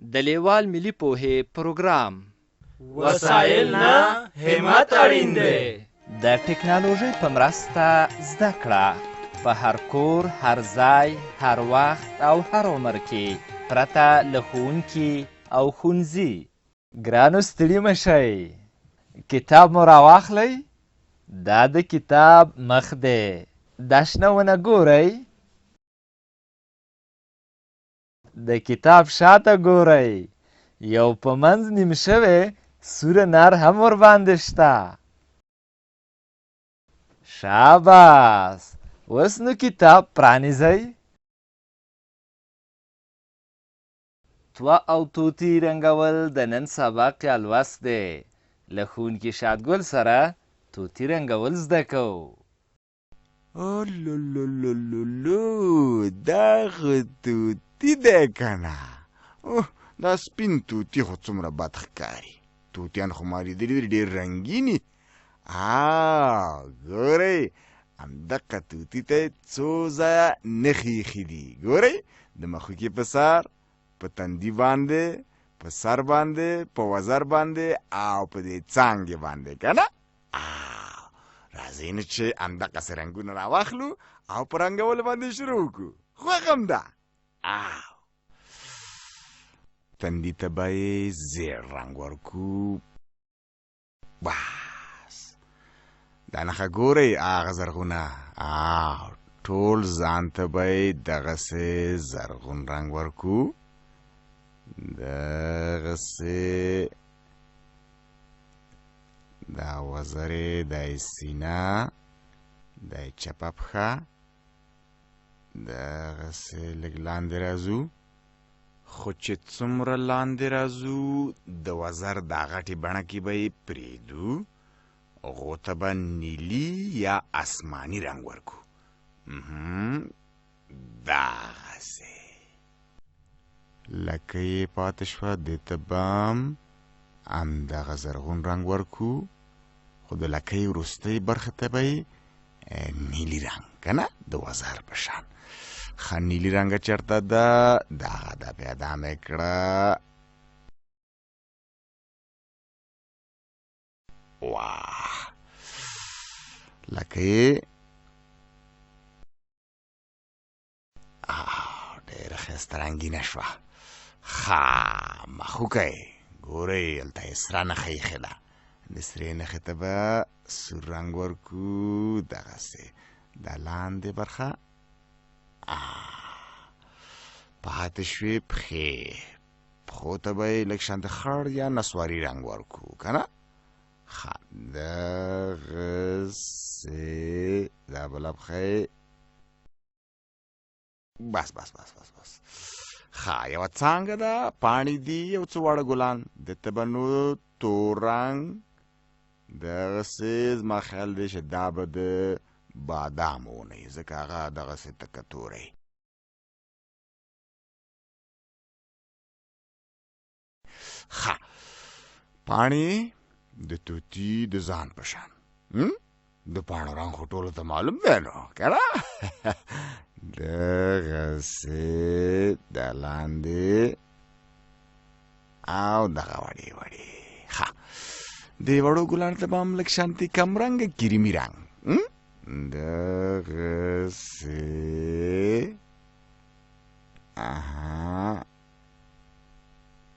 د لیوال ملي پوهې پروګرام وسایل نه همت اړین دی. د ټکنالوژۍ په مرسته زده کړه په هر کور، هر ځای، هر وخت او هر عمر کې پرته له ښوونکي او ښوونځي. ګرانو ستړي مه شئ، کتاب مو راواخلئ. دا د کتاب مخ دی. دا شنه ونه ګورئ، د کتاب شاته ګورئ، یو په منځ نیم شوی سوره نر هم ورباندې شته. شاباس، اوس نو کتاب پرانیزئ. توه او توتي رنګول د نن سبق یا لوست دی. له ښوونکي شادګل سره توتي رنګول زده کوو. لولولولولو، دا خو توتي دی که نه؟ دا سپین توتي خو څومره بد ښکاري. توتیان خو ما لیدلي دي ډېر رنګینې. ګورئ، همدغه توتي ته څو ځایه نښې ایښي دي. ګورئ، د مښوکې په سر، په تندي باندې، په سر باندې، په وزر باندې او په دې څانګې باندې، که نه؟ راځئ نو چې همدغسې رنګونه راواخلو او په رنګولو باندې شروع وکړو. خوښ هم ده. تندي ته به یې زیړ رنګ ورکړو. بس دا نښه ګورئ، هغه زرغونه. ټول ځان ته به یې دغسې زرغون رنګ ورکړو. دغسې دا وزرې، دا یې سینه، دا یې چپه پښه، دغسې لږ لاندې راځو. خو چې څومره لاندې راځو د وزر دا غټې بڼه کې به یې پرېږدو. هغو ته به نیلي یا اسماني رنګ ورکو. دغسې لکه یې پاتې شوه، دې ته به هم همدغه زرغون رنګ ورکو. خو د لکۍ وروستۍ برخې ته به یې نیلي رنګ، که نه، د وزر په شان. ښه نیلي رنګه چېرته ده؟ دغه ده، بیا دا مې کړه. واه، لکه یې ډېره ښایسته رنګینه شوه. ښه مښوکه یې ګورئ، هلته یې سره نښه ایښې ده. د سرې نښې ته به سور رنګ ورکو. دغسې دا لاندې برخه. پاتې شوې پښې. پښو ته به یې لږ شانته خړ یا نسواري رنګ ورکو، که نه؟ ښه، دغسې دا بله پښه یې. بس بس بس بس بس. ښه، یوه څانګه ده، پاڼې دي، یو څه واړه ګلان. دته به نو تور رنګ، دغسې زما خیال دی چې دا به د بادامو ونه وي، ځکه هغه دغسې تکه توری. ښه، پاڼې د توتي د ځان په شان. د پاڼو رنګ خو ټولو ته معلوم دی نو، که نه؟ دغسې د لاندې او دغه وړې وړې. ښه، د وړو ګلانو ته به هم لږ شانتې کم رنګه کریمي رنګ. دغسې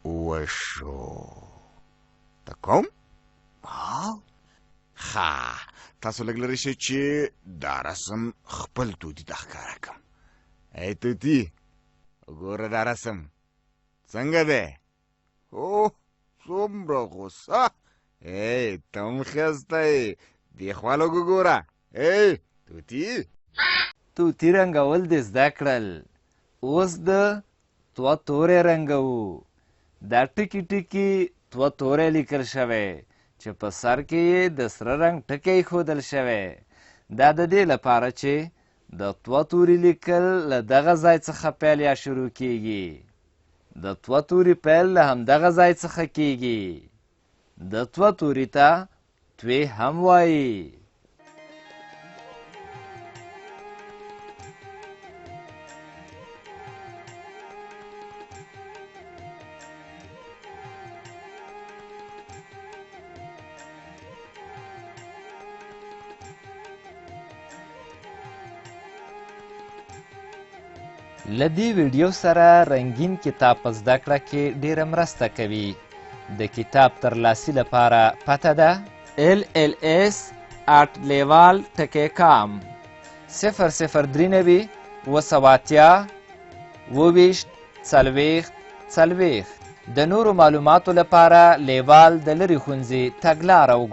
وشو. ته کوم؟ ښه، تاسو لږ لرې شئ چې دا رسم خپل توتي ته ښکاره کړم. ای توتي، وګوره دا رسم څنګه دی؟ څومره غوسه. ای ته هم ښایسته یې، دې خوا لږ وګوره. ای توتي. توتي رنګول دې زده کړل. اوس د توه توری رنګوو. دا ټکي ټکي توه توری لیکل شوی چې په سر کې یې د سره رنګ ټکی ایښودل شوی. دا د دې لپاره چې د توه توري لیکل له دغه ځای څخه پیل یا شروع کیږي. د توه توري پیل له همدغه ځای څخه کیږي. د توه توري ته توی هم وایي. له دې ویډیو سره رنګین کتاب په زده کړه کې ډیره مرسته کوي. د کتاب ترلاسي لپاره پته ده lls@leval.com 003 280 22 40 د نورو معلوماتو لپاره لیوال د لرې ښوونځي تګلاره وګورئ.